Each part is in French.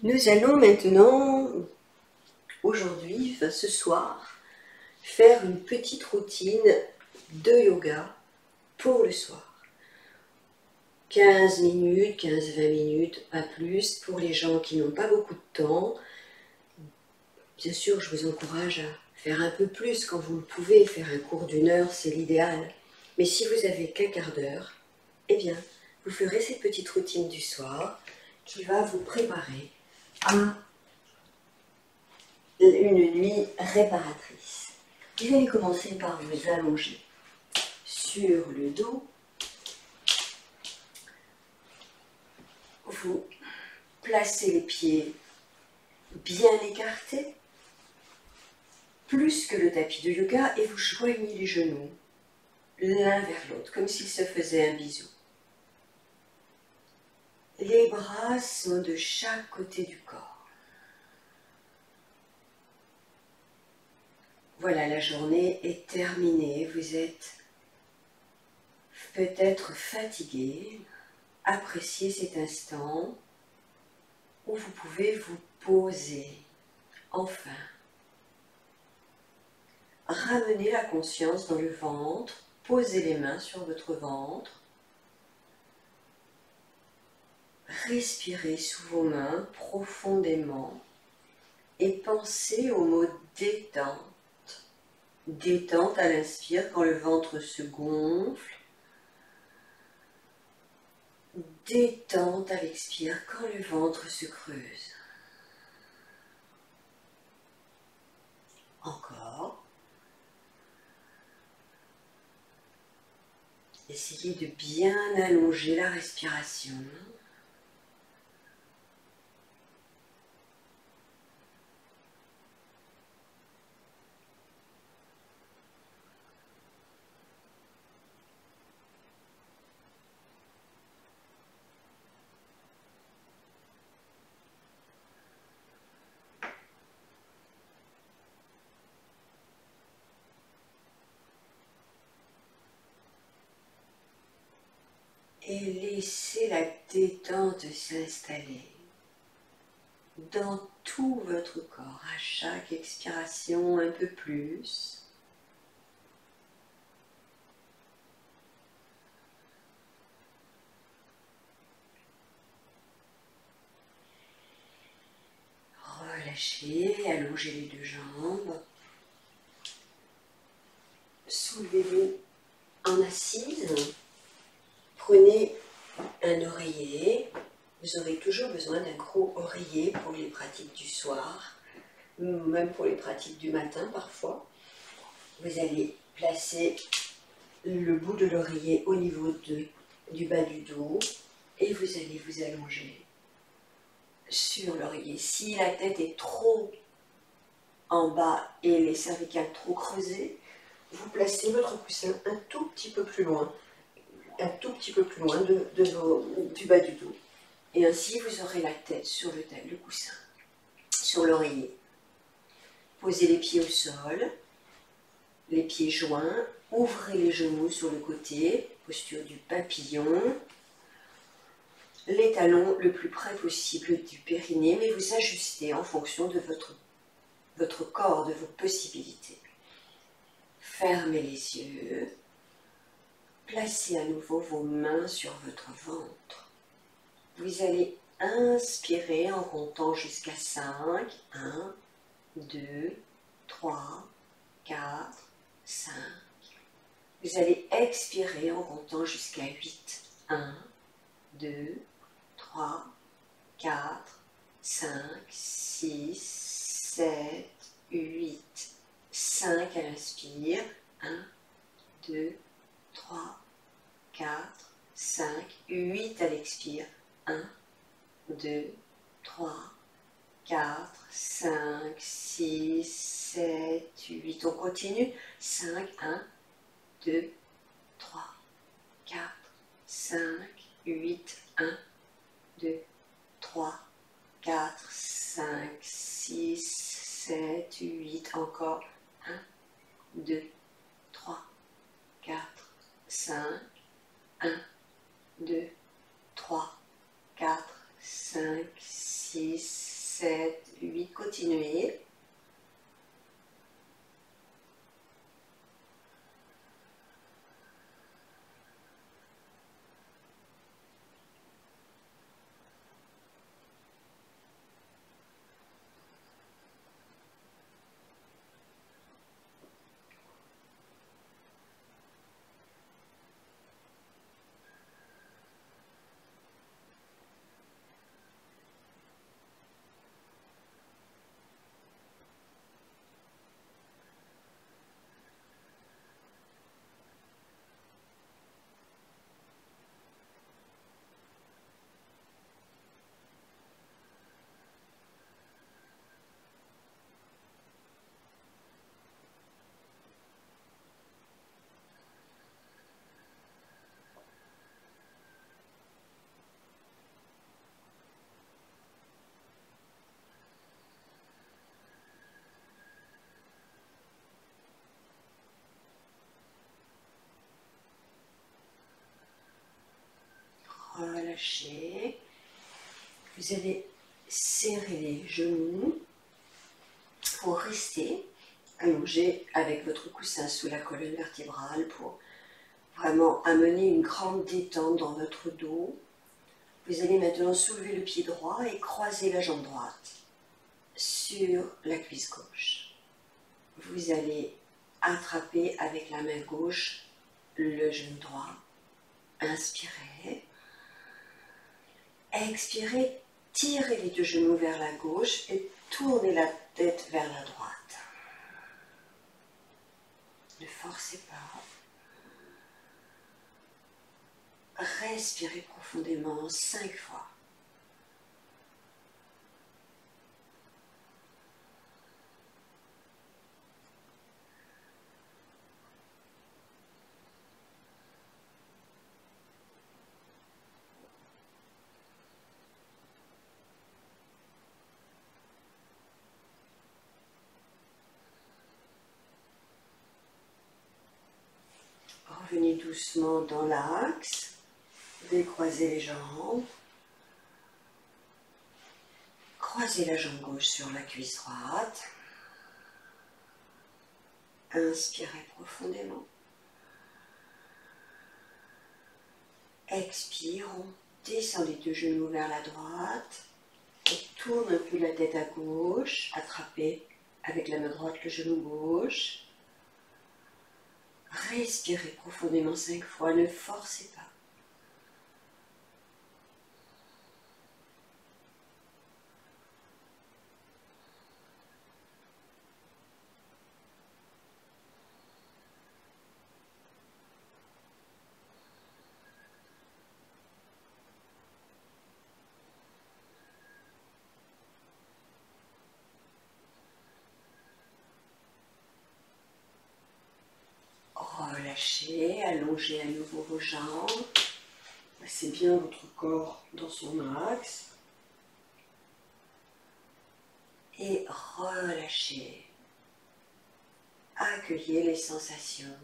Nous allons maintenant, aujourd'hui, enfin ce soir, faire une petite routine de yoga pour le soir. 15 minutes, 15-20 minutes, pas plus, pour les gens qui n'ont pas beaucoup de temps. Bien sûr, je vous encourage à faire un peu plus quand vous le pouvez. Faire un cours d'1 heure, c'est l'idéal. Mais si vous n'avez qu'un quart d'heure, eh bien, vous ferez cette petite routine du soir qui va vous préparer à une nuit réparatrice. Vous allez commencer par vous allonger sur le dos. Vous placez les pieds bien écartés, plus que le tapis de yoga, et vous joignez les genoux l'un vers l'autre, comme s'ils se faisaient un bisou. Les bras sont de chaque côté du corps. Voilà, la journée est terminée. Vous êtes peut-être fatigué. Appréciez cet instant où vous pouvez vous poser. Enfin, ramenez la conscience dans le ventre. Posez les mains sur votre ventre. Respirez sous vos mains profondément et pensez au mot détente. Détente à l'inspire quand le ventre se gonfle. Détente à l'expire quand le ventre se creuse. Encore. Essayez de bien allonger la respiration. Et laissez la détente s'installer dans tout votre corps, à chaque expiration un peu plus. Relâchez, allongez les deux jambes. Soulevez-vous en assise. Prenez un oreiller. Vous aurez toujours besoin d'un gros oreiller pour les pratiques du soir, même pour les pratiques du matin parfois. Vous allez placer le bout de l'oreiller au niveau du bas du dos et vous allez vous allonger sur l'oreiller. Si la tête est trop en bas et les cervicales trop creusées, vous placez votre coussin un tout petit peu plus loin, du bas du dos. Et ainsi, vous aurez la tête sur le coussin, sur l'oreiller. Posez les pieds au sol, les pieds joints, ouvrez les genoux sur le côté, posture du papillon. Les talons le plus près possible du périnée, mais vous ajustez en fonction de votre corps, de vos possibilités. Fermez les yeux. Placez à nouveau vos mains sur votre ventre. Vous allez inspirer en comptant jusqu'à 5. 1, 2, 3, 4, 5. Vous allez expirer en comptant jusqu'à 8. 1, 2, 3, 4, 5, 6, 7, 8. 5 à l'inspire. 1, 2, 3, 4, 5, 8 à l'expire. 1, 2, 3, 4, 5, 6, 7, 8. On continue. 5, 1, 2, 3, 4, 5, 8. 1, 2, 3, 4, 5, 6, 7, 8. Encore. 1, 2, 3, 4, 5, 1, 2, 3, 4, 5, 6, relâchez. Vous allez serrer les genoux pour rester allongé avec votre coussin sous la colonne vertébrale pour vraiment amener une grande détente dans votre dos. Vous allez maintenant soulever le pied droit et croiser la jambe droite sur la cuisse gauche. Vous allez attraper avec la main gauche le genou droit. Inspirez. Expirez, tirez les deux genoux vers la gauche et tournez la tête vers la droite. Ne forcez pas. Respirez profondément 5 fois. Revenez doucement dans l'axe. Décroisez les jambes. Croisez la jambe gauche sur la cuisse droite. Inspirez profondément. Expire, on descend les deux genoux vers la droite. On tourne un peu la tête à gauche. Attrapez avec la main droite le genou gauche. Respirez profondément 5 fois, ne forcez pas. Relâchez, allongez à nouveau vos jambes. Placez bien votre corps dans son axe. Et relâchez. Accueillez les sensations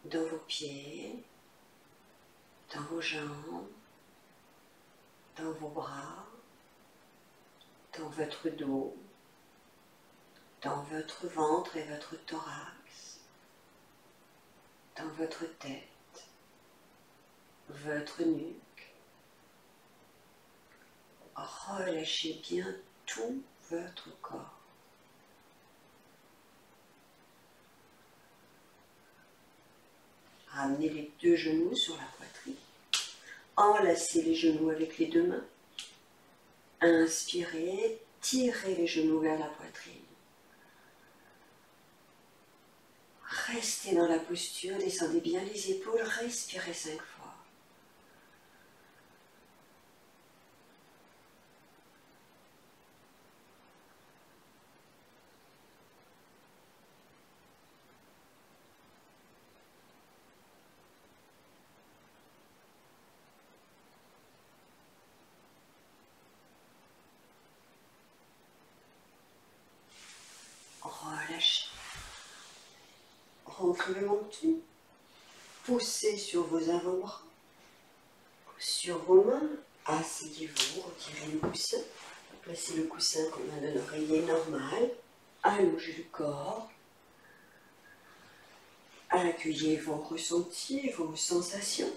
dans vos pieds, dans vos jambes, dans vos bras, dans votre dos, dans votre ventre et votre thorax, dans votre tête, votre nuque. Relâchez bien tout votre corps. Ramenez les deux genoux sur la poitrine. Enlacez les genoux avec les deux mains. Inspirez, tirez les genoux vers la poitrine. Restez dans la posture, descendez bien les épaules, respirez 5 fois. Relâchez. Rentrez le menton. Poussez sur vos avant-bras. Sur vos mains, asseyez-vous, retirez le coussin. Placez le coussin comme un oreiller normal. Allongez le corps. Accueillez vos ressentis, vos sensations.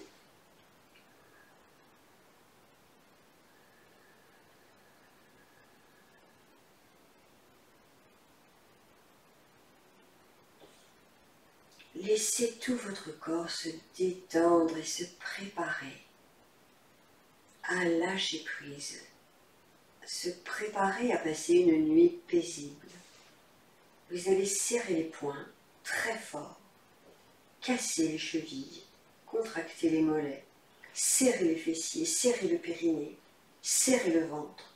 Laissez tout votre corps se détendre et se préparer à lâcher prise, se préparer à passer une nuit paisible. Vous allez serrer les poings très fort, casser les chevilles, contracter les mollets, serrer les fessiers, serrer le périnée, serrer le ventre,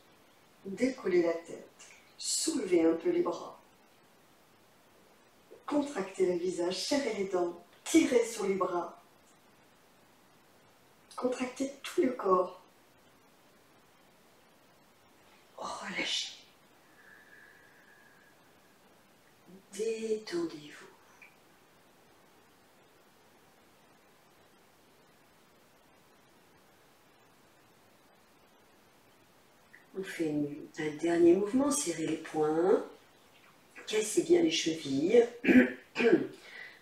décoller la tête, soulever un peu les bras. Contractez le visage, serrez les dents, tirez sur les bras. Contractez tout le corps. Relâchez. Détendez-vous. On fait un dernier mouvement, serrez les poings, cassez bien les chevilles,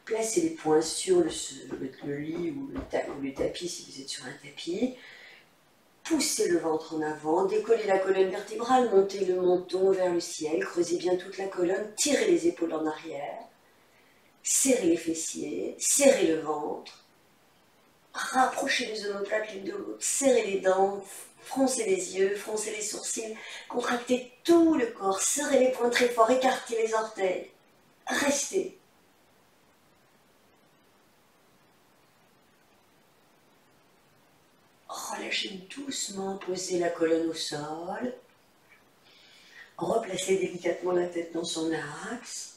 placez les poings sur le lit ou le tapis si vous êtes sur un tapis, poussez le ventre en avant, décollez la colonne vertébrale, montez le menton vers le ciel, creusez bien toute la colonne, tirez les épaules en arrière, serrez les fessiers, serrez le ventre, rapprochez les omoplates l'une de l'autre, serrez les dents, froncez les yeux, froncez les sourcils, contractez tout le corps, serrez les poings très fort, écartez les orteils, restez. Relâchez doucement, posez la colonne au sol, replacez délicatement la tête dans son axe,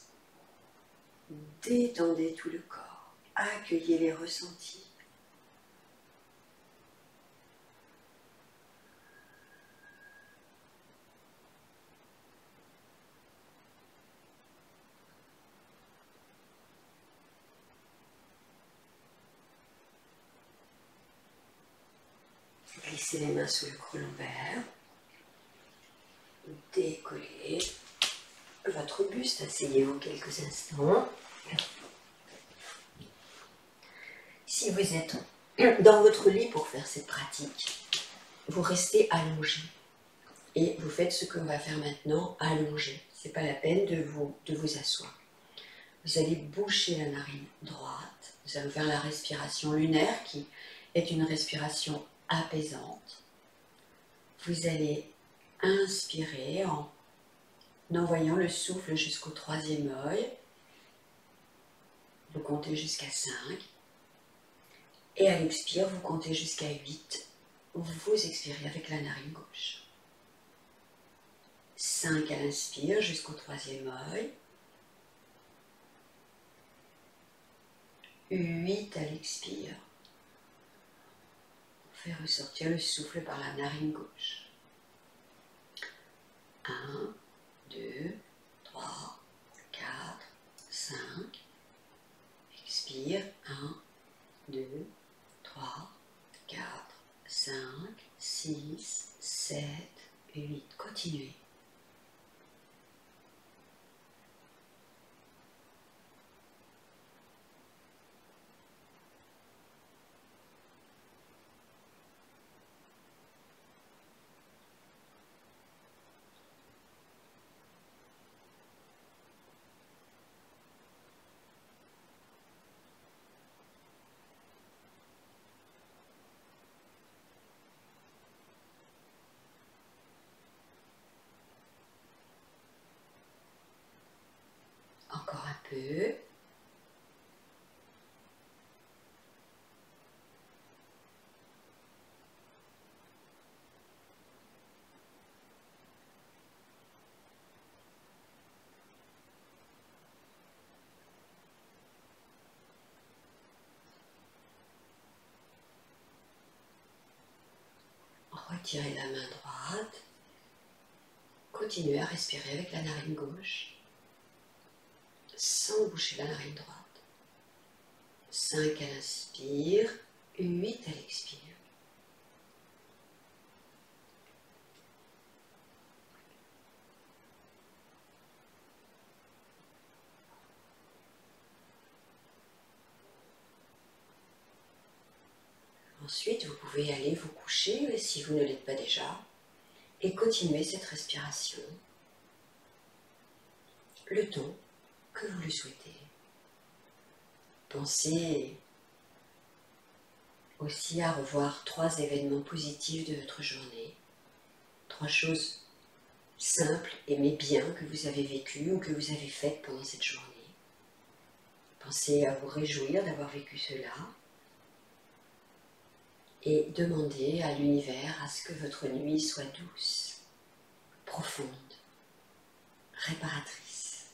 détendez tout le corps, accueillez les ressentis. Glissez les mains sous le creux lombaire, décollez votre buste, asseyez-vous quelques instants. Si vous êtes dans votre lit pour faire cette pratique, vous restez allongé et vous faites ce qu'on va faire maintenant, allongé. Ce n'est pas la peine de vous asseoir. Vous allez boucher la narine droite, vous allez faire la respiration lunaire qui est une respiration apaisante. Vous allez inspirer en envoyant le souffle jusqu'au troisième œil. Vous comptez jusqu'à 5. Et à l'expire, vous comptez jusqu'à 8. Vous expirez avec la narine gauche. 5 à l'inspire jusqu'au troisième œil. 8 à l'expire. Fait ressortir le souffle par la narine gauche. 1, 2, 3, 4, 5. Expire. 1, 2, 3, 4, 5, 6, 7, 8. Continuez. Encore un peu. Retirez la main droite. Continuez à respirer avec la narine gauche, sans boucher la narine droite. 5 à l'inspire, 8 à l'expire. Ensuite, vous pouvez aller vous coucher si vous ne l'êtes pas déjà et continuer cette respiration le temps que vous le souhaitez. Pensez aussi à revoir 3 événements positifs de votre journée, 3 choses simples mais bien que vous avez vécues ou que vous avez faites pendant cette journée. Pensez à vous réjouir d'avoir vécu cela et demandez à l'univers à ce que votre nuit soit douce, profonde, réparatrice.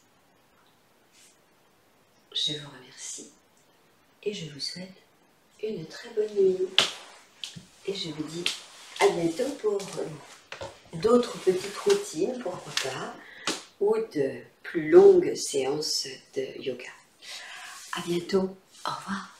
Je vous remercie et je vous souhaite une très bonne nuit. Et je vous dis à bientôt pour d'autres petites routines, pourquoi pas, ou de plus longues séances de yoga. À bientôt, au revoir.